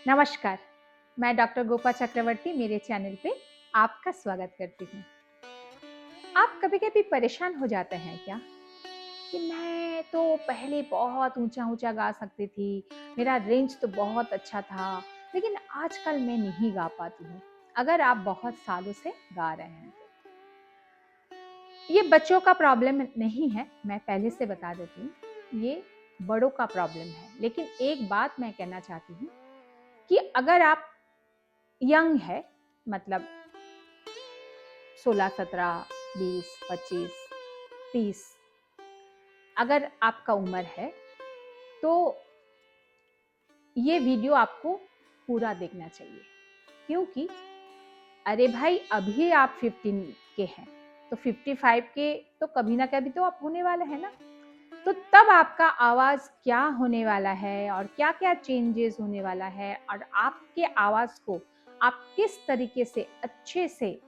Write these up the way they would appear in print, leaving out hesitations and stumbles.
नमस्कार, मैं डॉक्टर गोपा चक्रवर्ती मेरे चैनल पे आपका स्वागत करती हूँ। आप कभी-कभी परेशान हो जाते हैं क्या? कि मैं तो पहले बहुत ऊँचा-ऊँचा गा सकती थी, मेरा रेंज तो बहुत अच्छा था, लेकिन आजकल मैं नहीं गा पाती हूँ। अगर आप बहुत सालों से गा रहे हैं तो। ये बच्चों का प्रॉब्लम नहीं है, मैं पहले से बता देती हूँ, ये बड़ों का प्रॉब्लम है। लेकिन एक बात मैं कहना चाहती हूँ कि अगर आप यंग है, मतलब 16, 17, 20, 25, 30 अगर आपका उम्र है तो ये वीडियो आपको पूरा देखना चाहिए। क्योंकि अरे भाई अभी आप 15 के हैं तो 55 के तो कभी ना कभी तो आप होने वाले हैं ना। तो तब आपका आवाज क्या होने वाला है और क्या क्या चेंजेस होने वाला है और आपके आवाज को आप किस तरीके से अच्छे से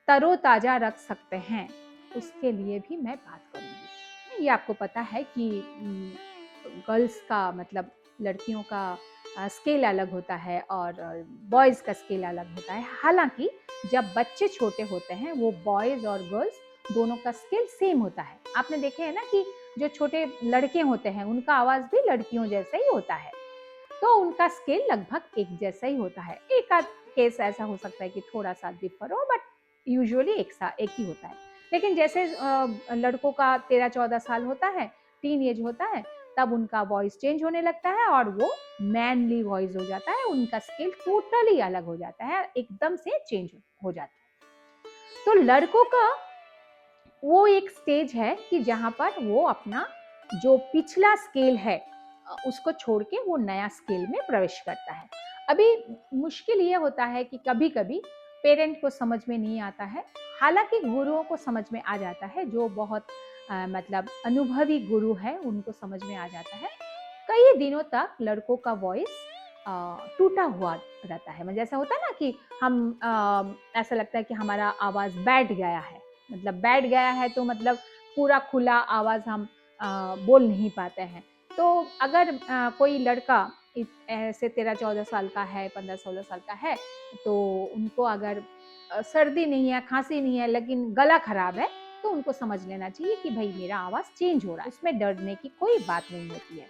तरोताजा रख सकते हैं, उसके लिए भी मैं बात करूँगी। ये आपको पता है कि गर्ल्स का मतलब लड़कियों का स्केल अलग होता है और बॉयज़ का स्केल अलग होता है। हालाँकि जब बच्चे छोटे होते हैं, वो बॉयज़ और गर्ल्स दोनों का स्केल सेम होता है। आपने देखे है ना कि जो छोटे लड़के होते हैं, उनका आवाज़ भी लड़कियों जैसा ही होता है। तो उनका स्केल लगभग एक जैसा ही होता है। एक आध केस ऐसा हो सकता है कि थोड़ा-सा डिफर हो, बट यूजुअली एक ही होता है। लेकिन जैसे लड़कों का 13-14 साल होता है, टीन एज होता है, तब उनका वॉइस चेंज होने लगता है और वो मैनली वॉइस हो जाता है, उनका स्केल टोटली अलग हो जाता है, एकदम से चेंज हो जाता है। तो लड़कों का वो एक स्टेज है कि जहाँ पर वो अपना जो पिछला स्केल है उसको छोड़ के वो नया स्केल में प्रवेश करता है। अभी मुश्किल ये होता है कि कभी-कभी पेरेंट को समझ में नहीं आता है, हालाँकि गुरुओं को समझ में आ जाता है, जो बहुत मतलब अनुभवी गुरु है उनको समझ में आ जाता है। कई दिनों तक लड़कों का वॉइस टूटा हुआ रहता है। मतलब ऐसा होता है ना कि हम ऐसा लगता है कि हमारा आवाज़ बैठ गया है। मतलब बैठ गया है तो मतलब पूरा खुला आवाज़ हम बोल नहीं पाते हैं। तो अगर कोई लड़का ऐसे 13-14 साल का है, 15-16 साल का है, तो उनको अगर सर्दी नहीं है, खाँसी नहीं है, लेकिन गला खराब है, तो उनको समझ लेना चाहिए कि भई मेरा आवाज़ चेंज हो रहा है। उसमें डरने की कोई बात नहीं होती है।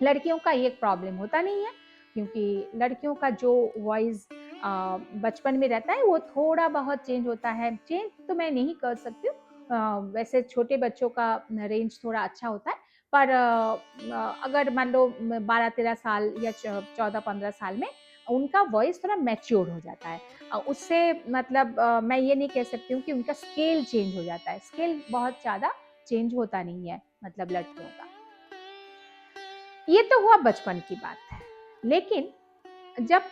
लड़कियों का ये प्रॉब्लम होता नहीं है, क्योंकि लड़कियों का जो वॉइस बचपन में रहता है वो थोड़ा बहुत चेंज होता है। चेंज तो मैं नहीं कर सकती हूँ, वैसे छोटे बच्चों का रेंज थोड़ा अच्छा होता है, पर अगर मान लो 12-13 साल या 14-15 साल में उनका वॉइस थोड़ा मैच्योर हो जाता है। उससे मतलब मैं ये नहीं कह सकती हूँ कि उनका स्केल चेंज हो जाता है। स्केल बहुत ज़्यादा चेंज होता नहीं है मतलब लड़कियों का। ये तो हुआ बचपन की बात है। लेकिन जब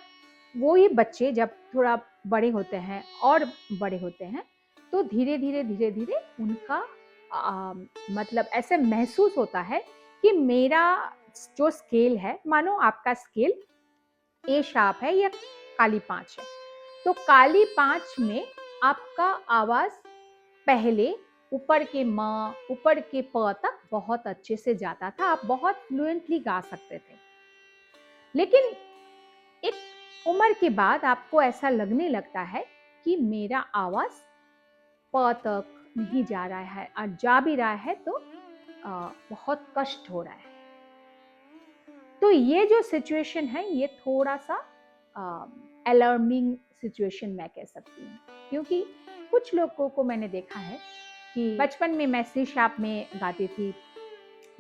वो ही बच्चे जब थोड़ा बड़े होते हैं और बड़े होते हैं, तो धीरे-धीरे, धीरे-धीरे उनका मतलब ऐसे महसूस होता है कि मेरा जो स्केल है, मानो आपका स्केल ए शार्प है या काली 5 है। तो काली 5 में आपका आवाज़ पहले ऊपर के म, ऊपर के प तक बहुत अच्छे से जाता था, आप बहुत फ्लुएंटली गा सकते थे। लेकिन एक उम्र के बाद आपको ऐसा लगने लगता है कि मेरा आवाज़ प तक नहीं जा रहा है और जा भी रहा है तो बहुत कष्ट हो रहा है। तो ये जो सिचुएशन है ये थोड़ा-सा अलार्मिंग सिचुएशन मैं कह सकती हूँ। क्योंकि कुछ लोगों को मैंने देखा है कि बचपन में मैं सी शार्प में गाती थी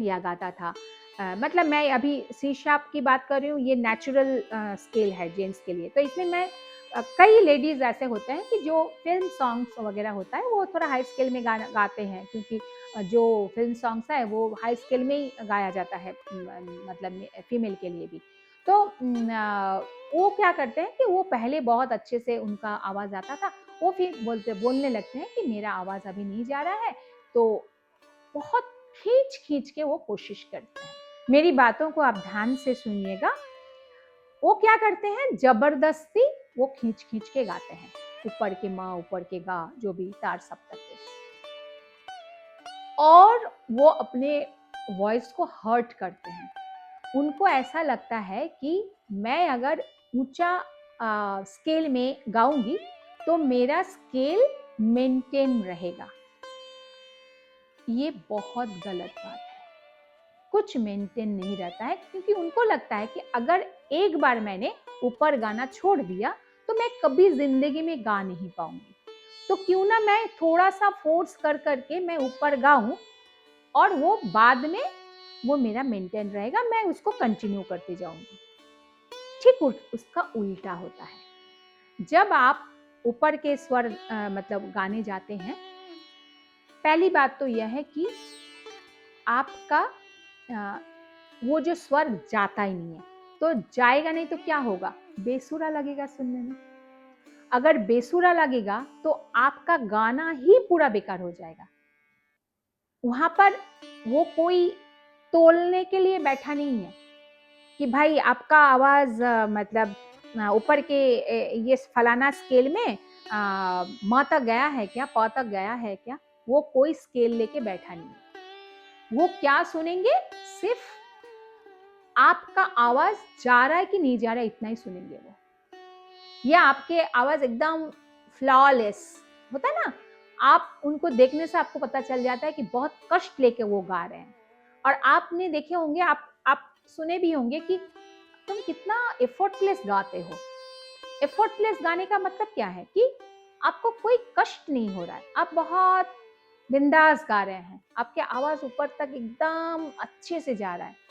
या गाता था। मतलब मैं अभी सी शार्प की बात कर रही हूँ, ये नेचुरल स्केल है जेंट्स के लिए। तो इसमें मैं कई लेडीज़ ऐसे होते हैं कि जो फ़िल्म सॉन्ग्स वग़ैरह होता है, वो थोड़ा हाई स्केल में गाना गाते हैं, क्योंकि जो फ़िल्म सॉन्ग्स है, वो हाई स्केल में ही गाया जाता है, मतलब फीमेल के लिए भी। तो वो क्या करते हैं कि वो पहले बहुत अच्छे से उनका आवाज़ आता था, वो फिर बोलने लगते हैं कि मेरा आवाज़ अभी नहीं जा रहा है, तो बहुत खींच-खींच के वो कोशिश करते हैं। मेरी बातों को आप ध्यान से सुनिएगा। वो क्या करते हैं, ज़बरदस्ती वो खींच-खींच के गाते हैं। ऊपर के माँ, ऊपर के गा, जो भी तार सप्तक के। और वो अपने वॉइस को हर्ट करते हैं। उनको ऐसा लगता है कि मैं अगर ऊंचा स्केल में गाऊंगी तो मेरा स्केल मेंटेन रहेगा। ये बहुत गलत बात है। कुछ मेंटेन नहीं रहता है, क्योंकि उनको लगता है कि अगर एक बार मैंने ऊपर गाना छोड़ दिया तो मैं कभी जिंदगी में गा नहीं पाऊंगी। तो क्यों ना मैं थोड़ा सा फोर्स कर करके मैं ऊपर गाऊं, और वो बाद में वो मेरा मेंटेन रहेगा, मैं उसको कंटिन्यू करते जाऊंगी। ठीक उसका उल्टा होता है। जब आप ऊपर के स्वर मतलब गाने जाते हैं, पहली बात तो यह है कि आपका वो जो स्वर जाता ही नहीं है, तो जाएगा नहीं तो क्या होगा, बेसुरा लगेगा सुनने में। अगर बेसुरा लगेगा तो आपका गाना ही पूरा बेकार हो जाएगा। वहां पर वो कोई तोलने के लिए बैठा नहीं है कि भाई आपका आवाज मतलब ऊपर के ये फलाना स्केल में म तक गया है क्या, प तक गया है क्या। वो कोई स्केल लेके बैठा नहीं है। वो क्या सुनेंगे, सिर्फ आपका आवाज जा रहा है कि नहीं जा रहा है इतना ही सुनेंगे वो। या आपके आवाज एकदम फ्लॉलेस होता है ना, आप उनको देखने से आपको पता चल जाता है कि बहुत कष्ट लेके वो गा रहे हैं। और आपने देखे होंगे, आप सुने भी होंगे कि तुम कितना एफर्टलेस गाते हो। एफर्टलेस गाने का मतलब क्या है कि आपको कोई कष्ट नहीं हो रहा है, आप बहुत बिंदास गा रहे हैं, आपके आवाज ऊपर तक एकदम अच्छे से जा रहा है।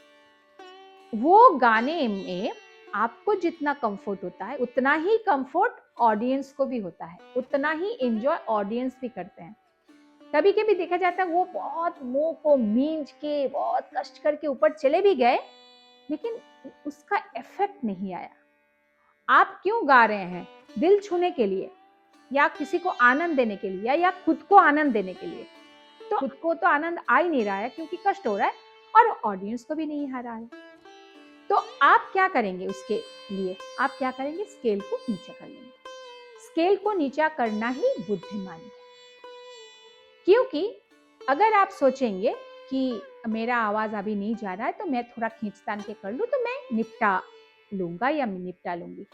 वो गाने में आपको जितना कंफर्ट होता है उतना ही कंफर्ट ऑडियंस को भी होता है, उतना ही एंजॉय ऑडियंस भी करते हैं। कभी कभी देखा जाता है वो बहुत मुंह को मींच के बहुत कष्ट करके ऊपर चले भी गए, लेकिन उसका इफेक्ट नहीं आया। आप क्यों गा रहे हैं, दिल छूने के लिए, या किसी को आनंद देने के लिए, या खुद को आनंद देने के लिए। तो खुद को तो आनंद आ ही नहीं रहा है क्योंकि कष्ट हो रहा है, और ऑडियंस को भी नहीं आ रहा है। तो आप क्या करेंगे उसके लिए, आप क्या करेंगे, स्केल को नीचा कर लेंगे। स्केल को नीचा करना ही बुद्धिमानी है। क्योंकि अगर आप सोचेंगे कि मेरा आवाज अभी नहीं जा रहा है तो मैं थोड़ा खींचतान के कर लूं तो मैं निपटा लूंगा या मैं निपटा लूंगी।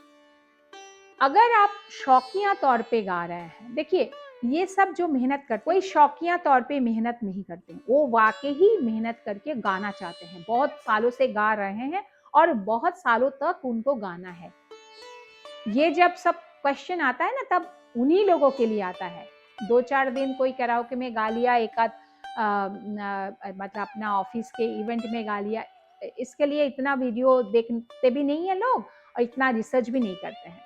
अगर आप शौकिया तौर पे गा रहे हैं, देखिए ये सब जो मेहनत करते, कोई शौकिया तौर पे मेहनत नहीं करते, वो वाकई ही मेहनत करके गाना चाहते हैं, बहुत सालों से गा रहे हैं और बहुत सालों तक उनको गाना है। ये जब सब क्वेश्चन आता है ना, तब उन्हीं लोगों के लिए आता है। 2-4 दिन कोई कराओके में गा लिया, एक आध मतलब अपना ऑफिस के इवेंट में गा लिया, इसके लिए इतना वीडियो देखते भी नहीं है लोग और इतना रिसर्च भी नहीं करते हैं।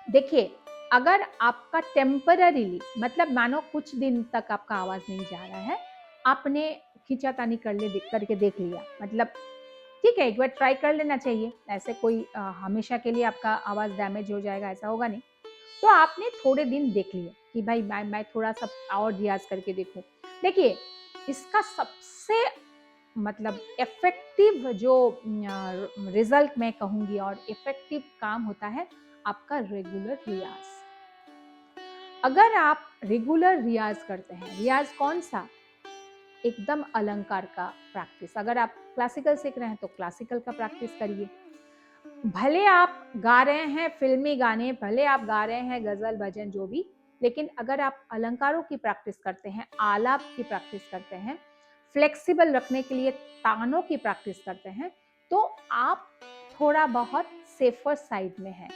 देखिए, अगर आपका टेम्पररीली, मतलब मानो कुछ दिन तक आपका आवाज नहीं जा रहा है, आपने खींचातानी करके देख लिया, मतलब ठीक है, एक बार ट्राई कर लेना चाहिए। ऐसे कोई हमेशा के लिए आपका आवाज डैमेज हो जाएगा ऐसा होगा नहीं। तो आपने थोड़े दिन देख लिया कि भाई मैं थोड़ा सा और रियाज करके देखूं। देखिए, इसका सबसे मतलब इफेक्टिव जो रिजल्ट मैं कहूंगी और इफेक्टिव काम होता है आपका रेगुलर रियाज। अगर आप रेगुलर रियाज करते हैं, रियाज कौन सा, एकदम अलंकार का प्रैक्टिस। अगर आप क्लासिकल सीख रहे हैं तो क्लासिकल का प्रैक्टिस करिए। भले आप गा रहे हैं फिल्मी गाने, भले आप गा रहे हैं गजल भजन जो भी, लेकिन अगर आप अलंकारों की प्रैक्टिस करते हैं, आलाप की प्रैक्टिस करते हैं, फ्लेक्सिबल रखने के लिए तानों की प्रैक्टिस करते हैं, तो आप थोड़ा बहुत सेफर साइड में हैं।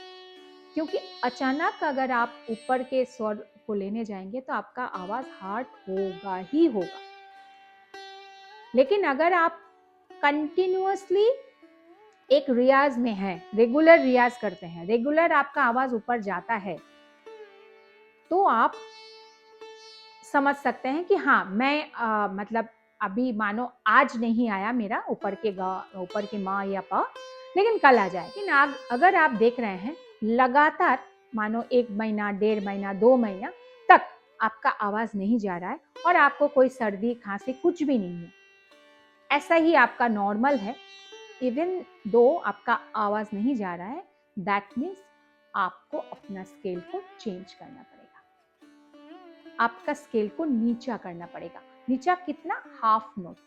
क्योंकि अचानक अगर आप ऊपर के स्वर को लेने जाएंगे तो आपका आवाज हार्ड होगा ही होगा। लेकिन अगर आप कंटिन्यूअसली एक रियाज में हैं, रेगुलर रियाज करते हैं, रेगुलर आपका आवाज ऊपर जाता है, तो आप समझ सकते हैं कि हाँ मैं मतलब अभी मानो आज नहीं आया मेरा ऊपर के माँ या पा, लेकिन कल आ जाए। लेकिन अगर आप देख रहे हैं लगातार मानो 1 महीना, 1.5 महीना, 2 महीना तक आपका आवाज नहीं जा रहा है और आपको कोई सर्दी खांसी कुछ भी नहीं है, ऐसा ही आपका नॉर्मल है, इवन दो आपका आवाज नहीं जा रहा है, दैट मीन्स आपको अपना स्केल को चेंज करना पड़ेगा, आपका स्केल को नीचा करना पड़ेगा। नीचा कितना, हाफ नोट।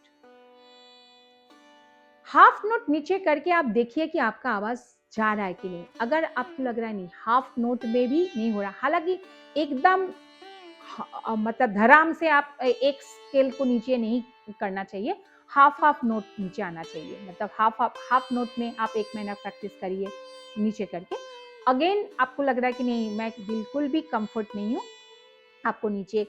हाफ नोट नीचे करके आप देखिए कि आपका आवाज़ जा रहा है कि नहीं। अगर आपको लग रहा है नहीं, हाफ नोट में भी नहीं हो रहा, हालाँकि एकदम मतलब धड़ाम से आप एक स्केल को नीचे नहीं करना चाहिए, हाफ नोट नीचे आना चाहिए। मतलब हाफ नोट में आप 1 महीना प्रैक्टिस करिए नीचे करके। अगेन आपको लग रहा है कि नहीं, मैं बिल्कुल भी कम्फर्ट नहीं हूँ, आपको नीचे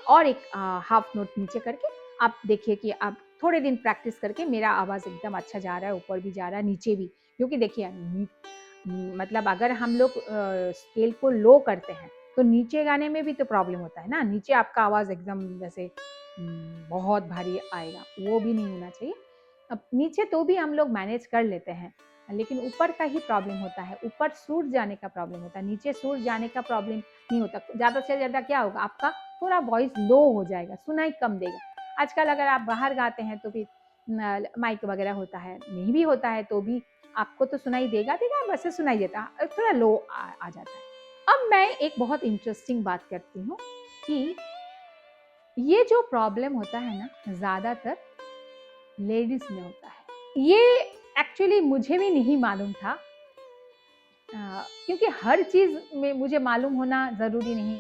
और एक हाफ नोट नीचे करके आप देखिए कि आप थोड़े दिन प्रैक्टिस करके मेरा आवाज़ एकदम अच्छा जा रहा है, ऊपर भी जा रहा है, नीचे भी। क्योंकि देखिए मतलब अगर हम लोग स्केल को लो करते हैं, तो नीचे गाने में भी तो प्रॉब्लम होता है ना, नीचे आपका आवाज़ एकदम जैसे बहुत भारी आएगा, वो भी नहीं होना चाहिए। अब नीचे तो भी हम लोग मैनेज कर लेते हैं, लेकिन ऊपर का ही प्रॉब्लम होता है, ऊपर सुर जाने का प्रॉब्लम होता है, नीचे सुर जाने का प्रॉब्लम नहीं होता। ज़्यादा से ज़्यादा क्या होगा, आपका थोड़ा वॉइस लो हो जाएगा, सुनाई कम देगा। आजकल अगर आप बाहर गाते हैं तो फिर माइक वगैरह होता है, नहीं भी होता है तो भी आपको तो सुनाई देगा देगा, वैसे सुनाई देता थोड़ा लो आ जाता है। अब मैं एक बहुत इंटरेस्टिंग बात करती हूँ कि ये जो प्रॉब्लम होता है ना, ज़्यादातर लेडीज में होता है। ये एक्चुअली मुझे भी नहीं मालूम था, क्योंकि हर चीज़ में मुझे मालूम होना ज़रूरी नहीं।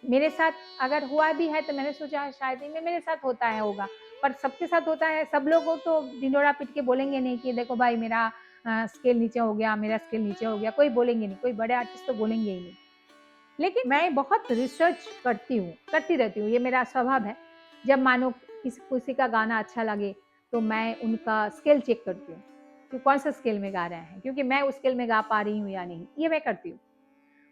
मेरे साथ अगर हुआ भी है तो मैंने सोचा शायद ही मेरे साथ होता है होगा, पर सबके साथ होता है। सब लोग तो ढिंढोरा पीट के बोलेंगे नहीं कि देखो भाई मेरा स्केल नीचे हो गया, मेरा स्केल नीचे हो गया, कोई बोलेंगे नहीं, कोई बड़े आर्टिस्ट तो बोलेंगे ही नहीं। लेकिन मैं बहुत रिसर्च करती हूँ, करती रहती हूँ, ये मेरा स्वभाव है। जब मानो किसी का गाना अच्छा लगे तो मैं उनका स्केल चेक करती हूँ कि कौन सा स्केल में गा रहे हैं, क्योंकि मैं उस स्केल में गा पा रही हूँ या नहीं, ये मैं करती हूँ।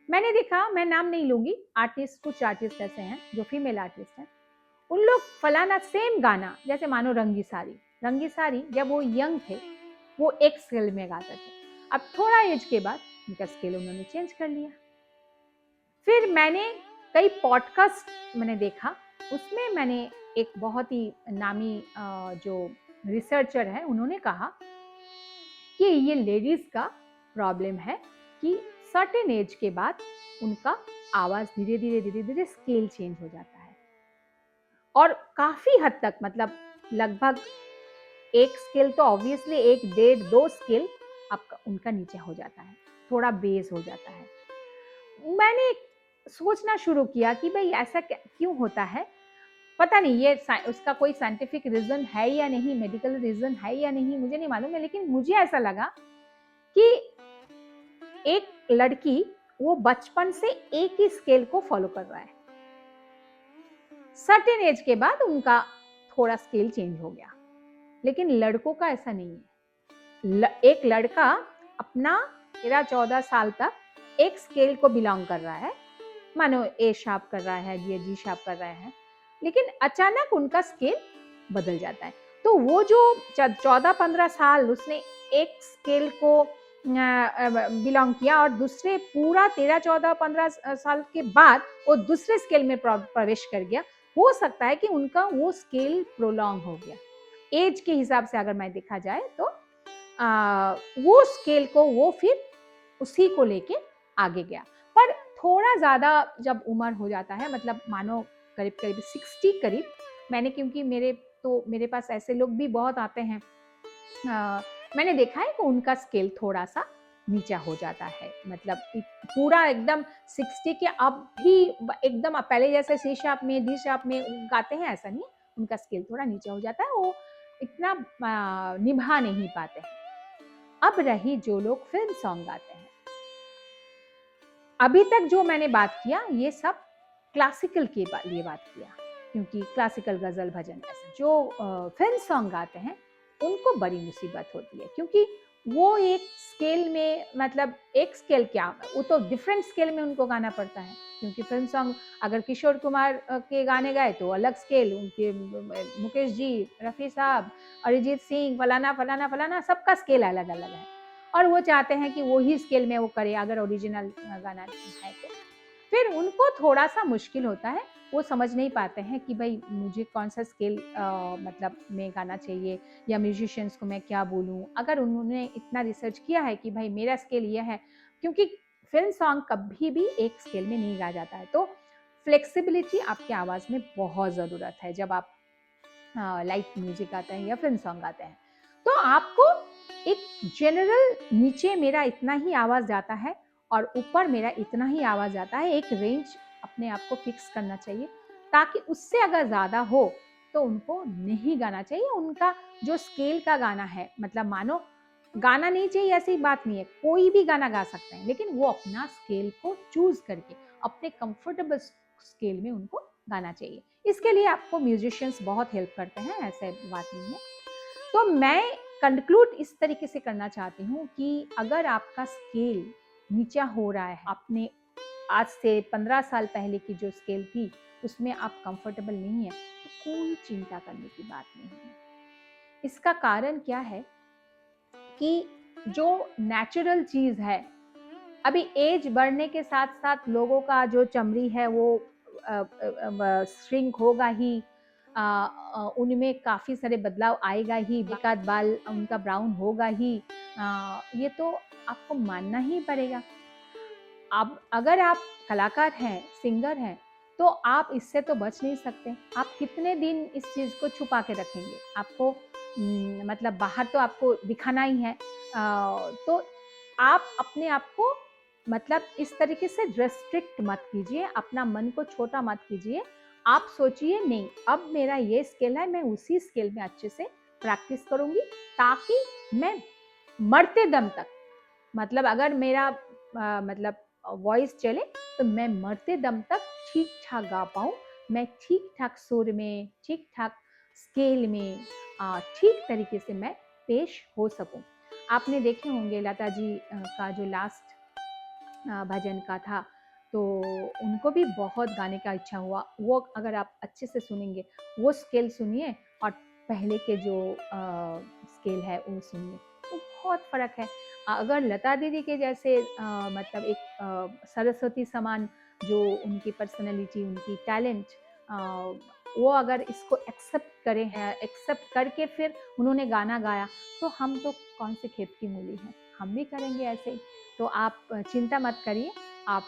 मैंने देखा, मैं नाम नहीं लूंगी, आर्टिस्ट कुछ आर्टिस्ट ऐसे हैं जो फीमेल आर्टिस्ट हैं, उन लोग फलाना सेम गाना, जैसे मानो रंगी सारी जब वो यंग थे वो एक स्केल में गाते थे। अब थोड़ा एज के बाद उनका स्केल उन्होंने चेंज कर लिया। फिर मैंने कई पॉडकास्ट मैंने देखा, उसमें मैंने एक बहुत ही नामी जो रिसर्चर है उन्होंने कहा कि ये लेडीज का प्रॉब्लम है कि सर्टेन एज के बाद उनका आवाज धीरे धीरे स्केल चेंज हो जाता है, और काफी हद तक, मतलब लगभग एक स्केल तो ऑब्वियसली 1, 1.5, 2 स्केल आपका उनका नीचे हो जाता है, थोड़ा बेस हो जाता है। मैंने सोचना शुरू किया कि भाई ऐसा क्यों होता है। पता नहीं ये उसका कोई साइंटिफिक रीजन है या नहीं, मेडिकल रीजन है या नहीं, मुझे नहीं मालूम है, लेकिन मुझे ऐसा लगा कि एक लड़की वो बचपन से एक ही स्केल को फॉलो कर रहा है, सर्टेन एज के बाद उनका थोड़ा स्केल चेंज हो गया। लेकिन लड़कों का ऐसा नहीं है। एक लड़का अपना 13-14 साल तक एक स्केल को बिलोंग कर रहा है, मानो ए शार्प कर रहा है, जी शार्प कर रहे हैं, लेकिन अचानक उनका स्केल बदल जाता है। तो वो जो 14-15 साल उसने एक स्केल को बिलोंग किया, और दूसरे पूरा 13-14-15 साल के बाद वो दूसरे स्केल में प्रवेश कर गया, हो सकता है कि उनका वो स्केल प्रोलॉन्ग हो गया। एज के हिसाब से अगर मैं देखा जाए तो वो स्केल को वो फिर उसी को लेके आगे गया। पर थोड़ा ज़्यादा जब उम्र हो जाता है, मतलब मानो करीब 60 करीब, मैंने, क्योंकि मेरे पास ऐसे लोग भी बहुत आते हैं, मैंने देखा है कि उनका स्केल थोड़ा सा नीचा हो जाता है, मतलब पूरा एकदम 60 के अब भी एकदम पहले जैसे सी शार्प में डी शार्प में गाते हैं, ऐसा नहीं, उनका स्केल थोड़ा नीचे हो जाता है, वो इतना निभा नहीं पाते हैं। अब रही जो लोग फिल्म सॉन्ग गाते हैं, अभी तक जो मैंने बात किया ये सब क्लासिकल के लिए बात किया, क्योंकि क्लासिकल गजल भजन ऐसे जो फिल्म सॉन्ग गाते हैं उनको बड़ी मुसीबत होती है, क्योंकि वो एक स्केल में, मतलब एक स्केल क्या, वो तो डिफरेंट स्केल में उनको गाना पड़ता है। क्योंकि फिल्म सॉन्ग अगर किशोर कुमार के गाने गाए तो अलग स्केल, उनके मुकेश जी, रफ़ी साहब, अरिजीत सिंह, फलाना फलाना फलाना, सबका स्केल अलग अलग है, और वो चाहते हैं कि वो ही स्केल में वो करे अगर ओरिजिनल गाना है तो। फिर उनको थोड़ा सा मुश्किल होता है, वो समझ नहीं पाते हैं कि भाई मुझे कौन सा स्केल मतलब में गाना चाहिए, या म्यूजिशियंस को मैं क्या बोलूं। अगर उन्होंने इतना रिसर्च किया है कि भाई मेरा स्केल ये है, क्योंकि फिल्म सॉन्ग कभी भी एक स्केल में नहीं गा जाता है, तो फ्लेक्सिबिलिटी आपकी आवाज़ में बहुत ज़रूरत है जब आप लाइट म्यूजिक गाते हैं या फिल्म सॉन्ग गाते हैं। तो आपको एक जनरल नीचे मेरा इतना ही आवाज़ जाता है और ऊपर मेरा इतना ही आवाज़ जाता है, एक रेंज अपने आप को फिक्स करना चाहिए, ताकि उससे अगर ज़्यादा हो तो उनको नहीं गाना चाहिए। उनका जो स्केल का गाना है, मतलब मानो गाना नहीं चाहिए ऐसी बात नहीं है, कोई भी गाना गा सकते हैं, लेकिन वो अपना स्केल को चूज करके अपने कंफर्टेबल स्केल में उनको गाना चाहिए। इसके लिए आपको म्यूजिशियंस बहुत हेल्प करते हैं, ऐसे बात नहीं है। तो मैं कंक्लूड इस तरीके से करना चाहती हूँ कि अगर आपका स्केल नीचा हो रहा है, आपने आज से 15 साल पहले की जो स्केल थी उसमें आप कंफर्टेबल नहीं है, तो कोई चिंता करने की बात नहीं है। इसका कारण क्या है कि जो नेचुरल चीज है, अभी एज बढ़ने के साथ साथ लोगों का जो चमड़ी है वो श्रिंक होगा ही, उनमें काफ़ी सारे बदलाव आएगा ही, एक आध बाल उनका ब्राउन होगा ही, ये तो आपको मानना ही पड़ेगा। अब अगर आप कलाकार हैं, सिंगर हैं, तो आप इससे तो बच नहीं सकते। आप कितने दिन इस चीज़ को छुपा के रखेंगे? आपको मतलब बाहर तो आपको दिखाना ही है। तो आप अपने आप को मतलब इस तरीके से रेस्ट्रिक्ट मत कीजिए, अपना मन को छोटा मत कीजिए। आप सोचिए नहीं, अब मेरा ये स्केल है, मैं उसी स्केल में अच्छे से प्रैक्टिस करूँगी, ताकि मैं मरते दम तक, मतलब अगर मेरा मतलब वॉइस चले तो मैं मरते दम तक ठीक ठाक गा पाऊँ, मैं ठीक ठाक सुर में, ठीक ठाक स्केल में, ठीक तरीके से मैं पेश हो सकूं। आपने देखे होंगे लता जी का जो लास्ट भजन का था, तो उनको भी बहुत गाने का इच्छा हुआ। वो अगर आप अच्छे से सुनेंगे, वो स्केल सुनिए और पहले के जो स्केल है वो सुनिए, तो बहुत फ़र्क है। अगर लता दीदी के जैसे मतलब एक सरस्वती समान जो उनकी पर्सनैलिटी, उनकी टैलेंट, वो अगर इसको एक्सेप्ट करे हैं, एक्सेप्ट करके फिर उन्होंने गाना गाया, तो हम तो कौन से खेत की मूली हैं, हम भी करेंगे ऐसे ही। तो आप चिंता मत करिए, आप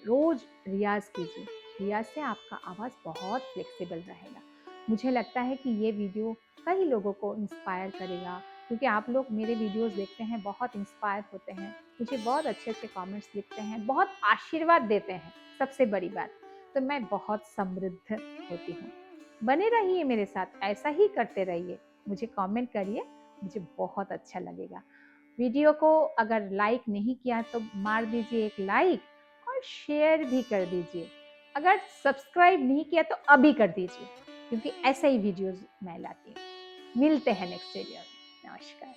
रोज़ रियाज़ कीजिए, रियाज़ से आपका आवाज़ बहुत फ्लेक्सिबल रहेगा। मुझे लगता है कि ये वीडियो कई लोगों को इंस्पायर करेगा, क्योंकि आप लोग मेरे वीडियोस देखते हैं, बहुत इंस्पायर होते हैं, मुझे बहुत अच्छे-अच्छे कमेंट्स लिखते हैं, बहुत आशीर्वाद देते हैं, सबसे बड़ी बात, तो मैं बहुत समृद्ध होती हूँ। बने रहिए मेरे साथ, ऐसा ही करते रहिए, मुझे कमेंट करिए, मुझे बहुत अच्छा लगेगा। वीडियो को अगर लाइक नहीं किया तो मार दीजिए एक लाइक और शेयर भी कर दीजिए। अगर सब्सक्राइब नहीं किया तो अभी कर दीजिए, क्योंकि ऐसे ही वीडियोस मैं लाती हूँ। मिलते हैं नेक्स्ट वीडियो में। नमस्कार।